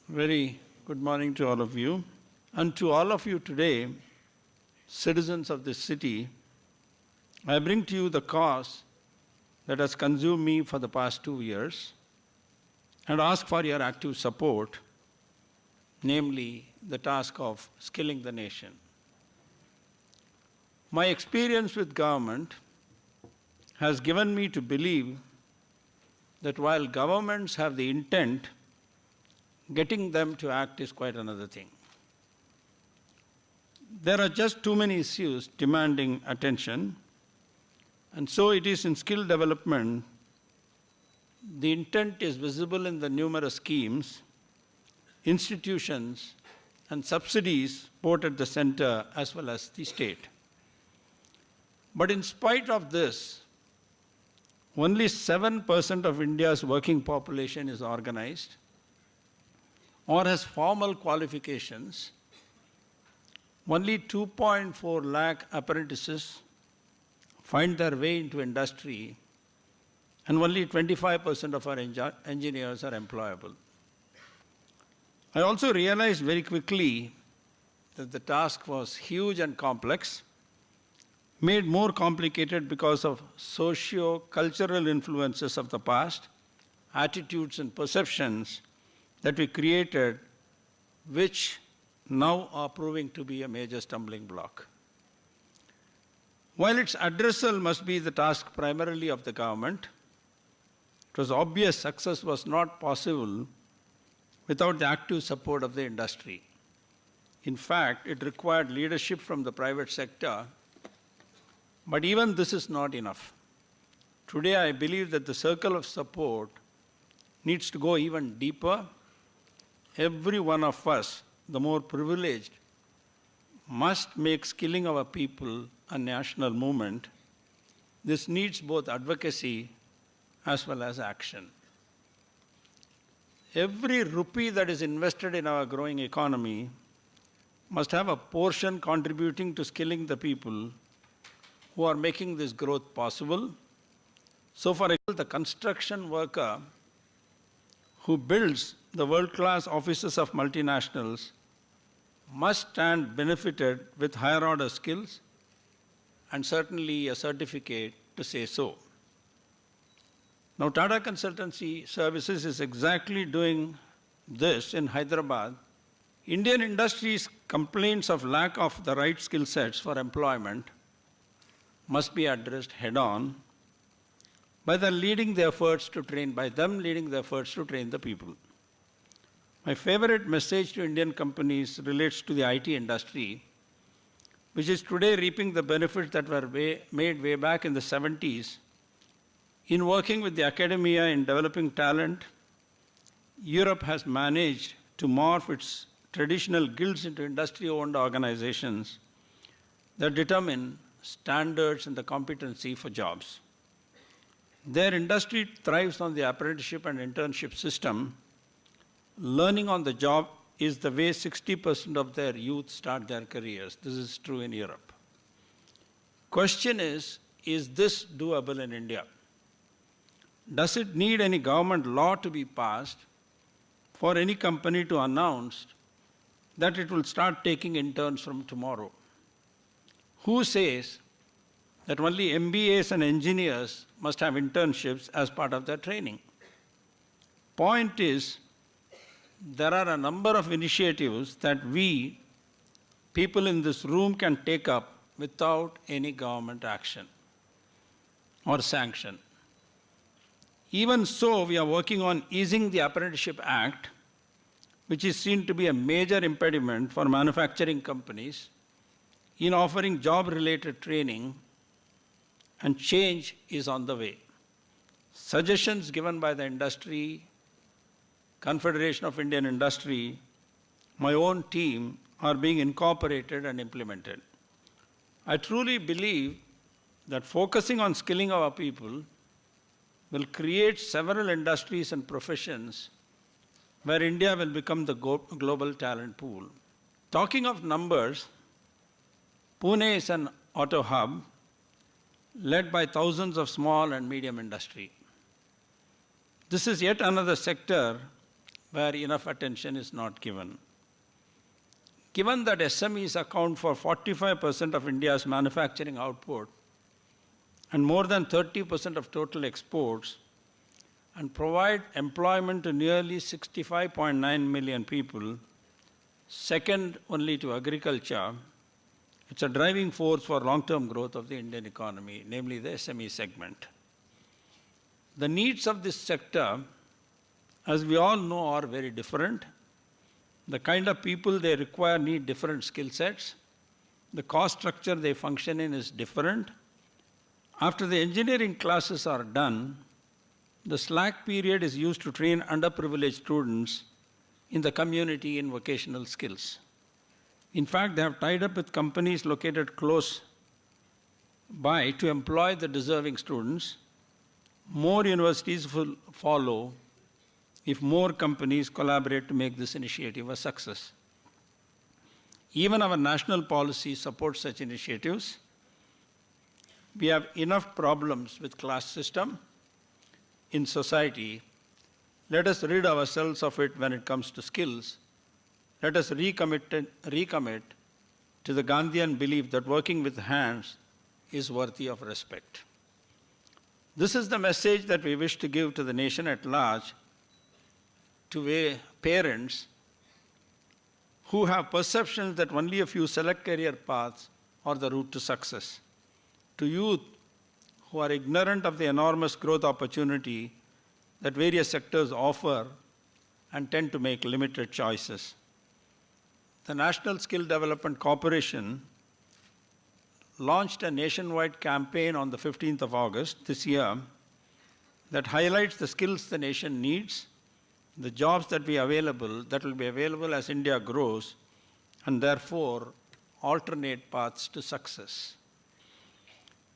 Very good morning to all of you. And to all of you today, citizens of this city, I bring to you the cause that has consumed me for the past 2 years and ask for your active support, namely the task of skilling the nation. My experience with government has given me to believe that while governments have the intent, getting them to act is quite another thing. There are just too many issues demanding attention, and so it is in skill development. The intent is visible in the numerous schemes, institutions, and subsidies both at the center as well as the state. But in spite of this, only 7% of India's working population is organized or has formal qualifications. Only 2.4 lakh apprentices find their way into industry, and only 25% of our engineers are employable. I also realized very quickly that the task was huge and complex, made more complicated because of socio-cultural influences of the past, attitudes and perceptions that we created, which now are proving to be a major stumbling block. While its addressal must be the task primarily of the government, it was obvious success was not possible without the active support of the industry. In fact, it required leadership from the private sector. But even this is not enough. Today, I believe that the circle of support needs to go even deeper. Every one of us, the more privileged, must make skilling our people a national movement. This needs both advocacy as well as action. Every rupee that is invested in our growing economy must have a portion contributing to skilling the people who are making this growth possible. So for example, the construction worker who builds the world-class offices of multinationals must stand benefited with higher order skills and certainly a certificate to say so. Now Tata Consultancy Services is exactly doing this in Hyderabad. Indian industry's complaints of lack of the right skill sets for employment must be addressed head-on by them leading the efforts to train the people. My favorite message to Indian companies relates to the IT industry, which is today reaping the benefits that were made way back in the 70s. In working with the academia in developing talent, Europe has managed to morph its traditional guilds into industry-owned organizations that determine standards and the competency for jobs. Their industry thrives on the apprenticeship and internship system. Learning on the job is the way 60% of their youth start their careers. This is true in Europe. Question is this doable in India? Does it need any government law to be passed for any company to announce that it will start taking interns from tomorrow? Who says that only MBAs and engineers must have internships as part of their training? Point is, there are a number of initiatives that we, people in this room, can take up without any government action or sanction. Even so, we are working on easing the Apprenticeship Act, which is seen to be a major impediment for manufacturing companies in offering job-related training, and change is on the way. Suggestions given by the industry, Confederation of Indian Industry, my own team are being incorporated and implemented. I truly believe that focusing on skilling our people will create several industries and professions where India will become the global talent pool. Talking of numbers, Pune is an auto hub led by thousands of small and medium industry. This is yet another sector where enough attention is not given. Given that SMEs account for 45% of India's manufacturing output and more than 30% of total exports, and provide employment to nearly 65.9 million people, second only to agriculture, it's a driving force for long-term growth of the Indian economy, namely the SME segment. The needs of this sector, as we all know, are very different. The kind of people they require need different skill sets. The cost structure they function in is different. After the engineering classes are done, the slack period is used to train underprivileged students in the community in vocational skills. In fact, they have tied up with companies located close by to employ the deserving students. More universities will follow if more companies collaborate to make this initiative a success. Even our national policy supports such initiatives. We have enough problems with class system in society. Let us rid ourselves of it when it comes to skills. Let us recommit to the Gandhian belief that working with hands is worthy of respect. This is the message that we wish to give to the nation at large, to parents who have perceptions that only a few select career paths are the route to success, to youth who are ignorant of the enormous growth opportunity that various sectors offer and tend to make limited choices. The National Skill Development Corporation launched a nationwide campaign on the 15th of August this year that highlights the skills the nation needs, the jobs that will be available as India grows, and therefore alternate paths to success.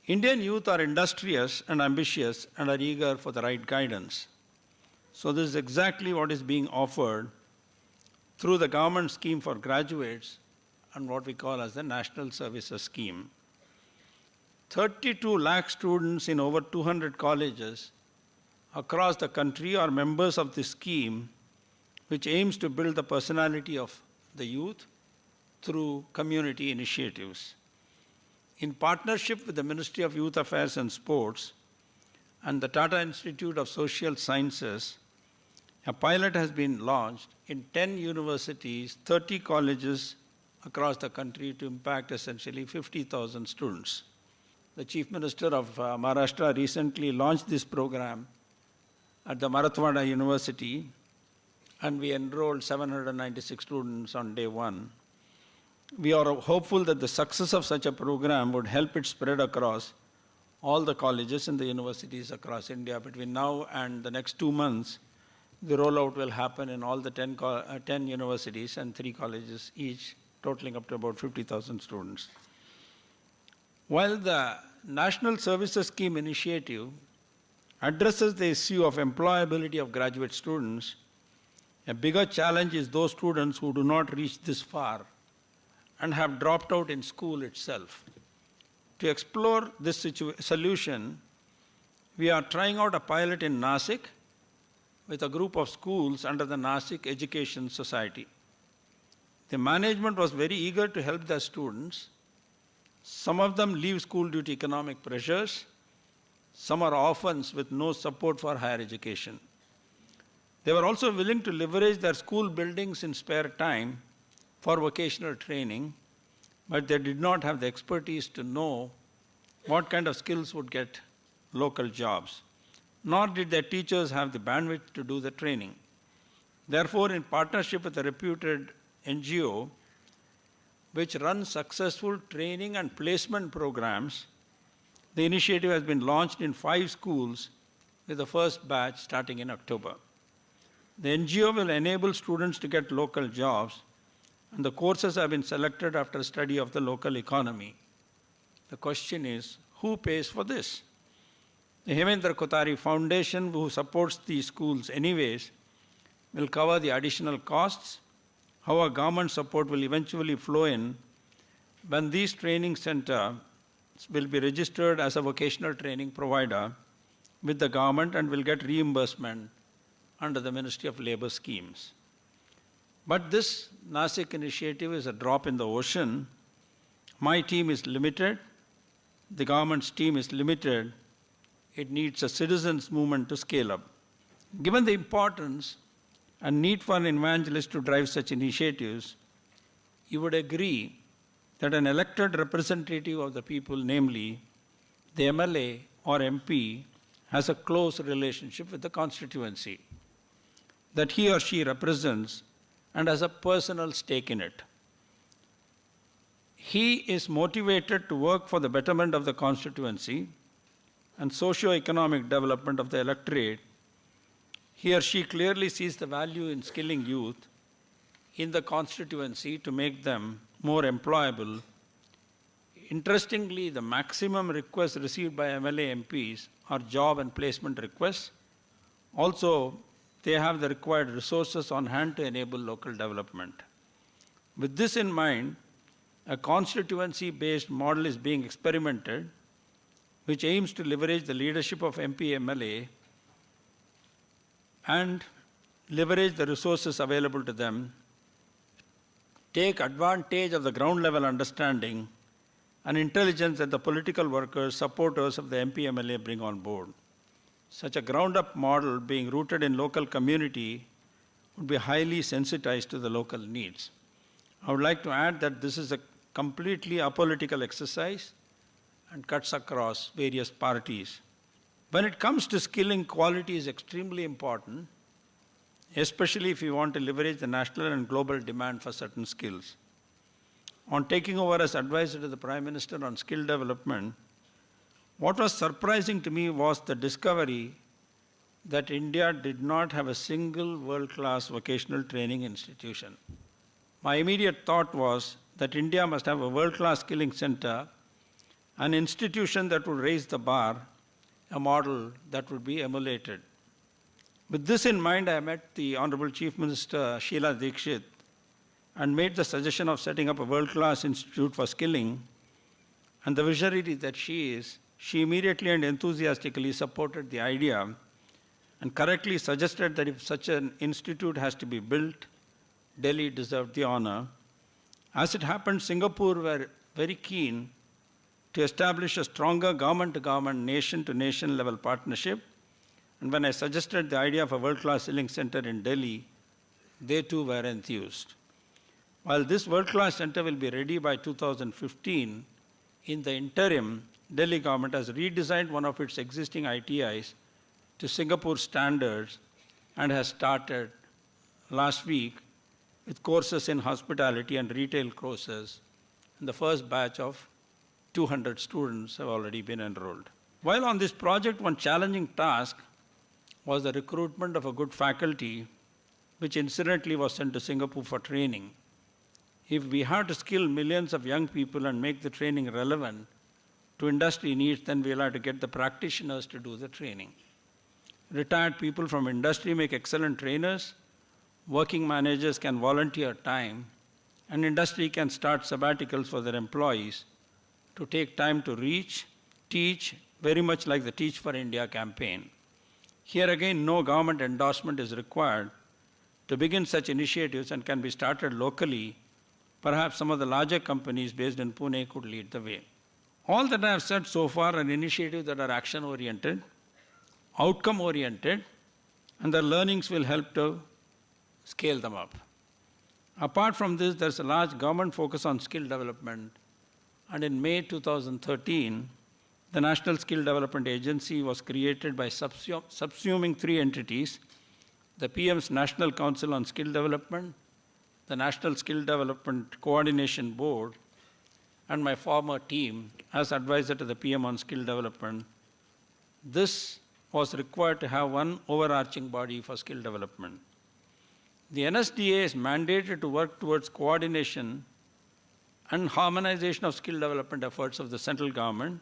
Indian youth are industrious and ambitious and are eager for the right guidance. So this is exactly what is being offered through the government scheme for graduates and what we call as the National Services Scheme. 32 lakh students in over 200 colleges across the country are members of this scheme, which aims to build the personality of the youth through community initiatives. In partnership with the Ministry of Youth Affairs and Sports and the Tata Institute of Social Sciences, a pilot has been launched in 10 universities, 30 colleges across the country to impact essentially 50,000 students. The Chief Minister of Maharashtra recently launched this program at the Marathwada University, and we enrolled 796 students on day one. We are hopeful that the success of such a program would help it spread across all the colleges and the universities across India. Between now and the next 2 months, the rollout will happen in all the 10 universities and 3 colleges each, totaling up to about 50,000 students. While the National Services Scheme initiative addresses the issue of employability of graduate students, a bigger challenge is those students who do not reach this far and have dropped out in school itself. To explore this solution, we are trying out a pilot in Nasik with a group of schools under the Nasik Education Society. The management was very eager to help their students. Some of them leave school due to economic pressures. Some are orphans with no support for higher education. They were also willing to leverage their school buildings in spare time for vocational training, but they did not have the expertise to know what kind of skills would get local jobs, nor did their teachers have the bandwidth to do the training. Therefore, in partnership with a reputed NGO, which runs successful training and placement programs, the initiative has been launched in 5 schools with the first batch starting in October. The NGO will enable students to get local jobs, and the courses have been selected after a study of the local economy. The question is, who pays for this? The Hemendra Kothari Foundation, who supports these schools anyways, will cover the additional costs. How government support will eventually flow in when these training centers will be registered as a vocational training provider with the government and will get reimbursement under the Ministry of Labour schemes. But this Nasik initiative is a drop in the ocean. My team is limited. The government's team is limited. It needs a citizens' movement to scale up. Given the importance and need for an evangelist to drive such initiatives, you would agree that an elected representative of the people, namely the MLA or MP, has a close relationship with the constituency that he or she represents and has a personal stake in it. He is motivated to work for the betterment of the constituency and socio-economic development of the electorate. He or she clearly sees the value in skilling youth in the constituency to make them more employable. Interestingly, the maximum requests received by MLA MPs are job and placement requests. Also, they have the required resources on hand to enable local development. With this in mind, a constituency-based model is being experimented, which aims to leverage the leadership of MP MLA and leverage the resources available to them, take advantage of the ground level understanding and intelligence that the political workers, supporters of the MP MLA bring on board. Such a ground-up model being rooted in local community would be highly sensitized to the local needs. I would like to add that this is a completely apolitical exercise and cuts across various parties. When it comes to skilling, quality is extremely important, especially if you want to leverage the national and global demand for certain skills. On taking over as advisor to the Prime Minister on skill development, what was surprising to me was the discovery that India did not have a single world-class vocational training institution. My immediate thought was that India must have a world-class skilling center, an institution that would raise the bar, a model that would be emulated. With this in mind, I met the Honorable Chief Minister Sheila Dikshit and made the suggestion of setting up a world-class institute for skilling. And the visionary that she is, she immediately and enthusiastically supported the idea and correctly suggested that if such an institute has to be built, Delhi deserved the honor. As it happened, Singapore were very keen to establish a stronger government-to-government, nation-to-nation level partnership. And when I suggested the idea of a world-class skilling center in Delhi, they too were enthused. While this world-class center will be ready by 2015, in the interim, Delhi government has redesigned one of its existing ITIs to Singapore standards and has started last week with courses in hospitality and retail courses. And the first batch of 200 students have already been enrolled. While on this project, one challenging task was the recruitment of a good faculty, which incidentally was sent to Singapore for training. If we have to skill millions of young people and make the training relevant to industry needs, then we'll have to get the practitioners to do the training. Retired people from industry make excellent trainers, working managers can volunteer time, and industry can start sabbaticals for their employees to take time to teach, very much like the Teach for India campaign. Here again, no government endorsement is required to begin such initiatives and can be started locally. Perhaps some of the larger companies based in Pune could lead the way. All that I have said so far are initiatives that are action-oriented, outcome-oriented, and the learnings will help to scale them up. Apart from this, there's a large government focus on skill development, and in May 2013, the National Skill Development Agency was created by subsuming three entities: the PM's National Council on Skill Development, the National Skill Development Coordination Board, and my former team as advisor to the PM on skill development. This was required to have one overarching body for skill development. The NSDA is mandated to work towards coordination and harmonization of skill development efforts of the central government,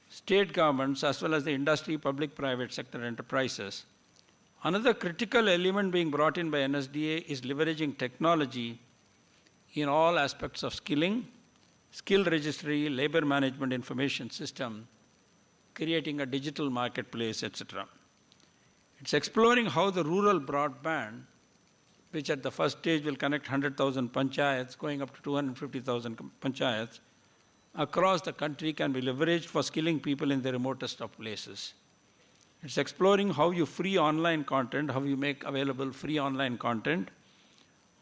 state governments, as well as the industry, public, private sector enterprises. Another critical element being brought in by NSDA is leveraging technology in all aspects of skilling, skill registry, labor management information system, creating a digital marketplace, etc. It's exploring how the rural broadband, which at the first stage will connect 100,000 panchayats, going up to 250,000 panchayats, across the country can be leveraged for skilling people in the remotest of places. It's exploring how you free online content, how you make available free online content.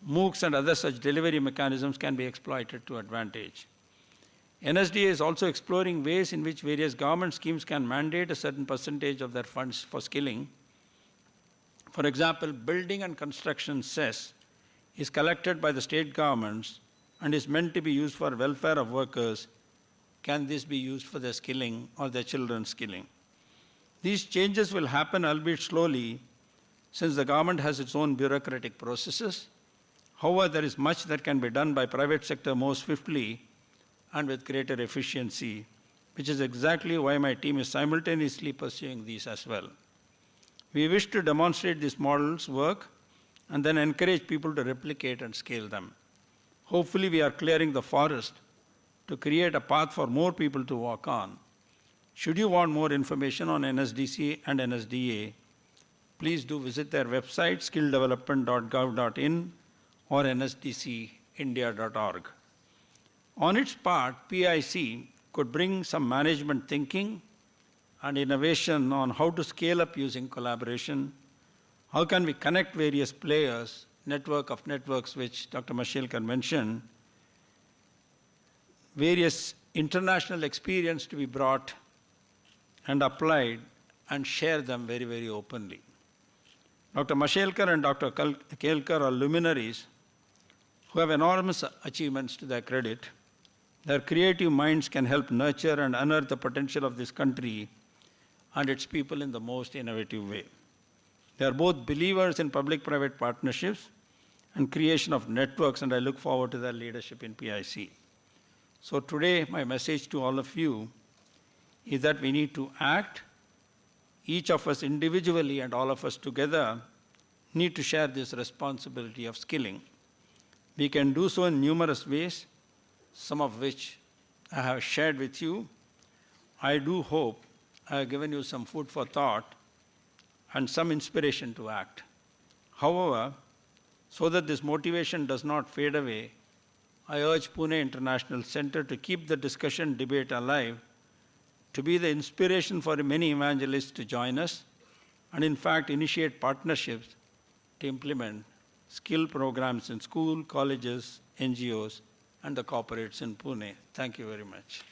MOOCs and other such delivery mechanisms can be exploited to advantage. NSDA is also exploring ways in which various government schemes can mandate a certain percentage of their funds for skilling. For example, building and construction cess is collected by the state governments and is meant to be used for welfare of workers. Can this be used for their skilling or their children's skilling? These changes will happen, albeit slowly, since the government has its own bureaucratic processes. However, there is much that can be done by private sector more swiftly and with greater efficiency, which is exactly why my team is simultaneously pursuing these as well. We wish to demonstrate these models work and then encourage people to replicate and scale them. Hopefully, we are clearing the forest to create a path for more people to walk on. Should you want more information on NSDC and NSDA, please do visit their website, skilldevelopment.gov.in or nsdcindia.org. On its part, PIC could bring some management thinking and innovation on how to scale up using collaboration. How can we connect various players, network of networks, which Dr. Mashelkar mentioned, various international experience to be brought and applied and share them very, very openly. Dr. Mashelkar and Dr. Kelkar are luminaries who have enormous achievements to their credit. Their creative minds can help nurture and unearth the potential of this country and its people in the most innovative way. They are both believers in public-private partnerships and creation of networks, and I look forward to their leadership in PIC. So today, my message to all of you is that we need to act. Each of us individually and all of us together need to share this responsibility of skilling. We can do so in numerous ways, some of which I have shared with you. I do hope I have given you some food for thought and some inspiration to act. However, so that this motivation does not fade away, I urge Pune International Center to keep the discussion debate alive, to be the inspiration for many evangelists to join us, and in fact initiate partnerships to implement skill programs in school, colleges, NGOs, and the corporates in Pune. Thank you very much.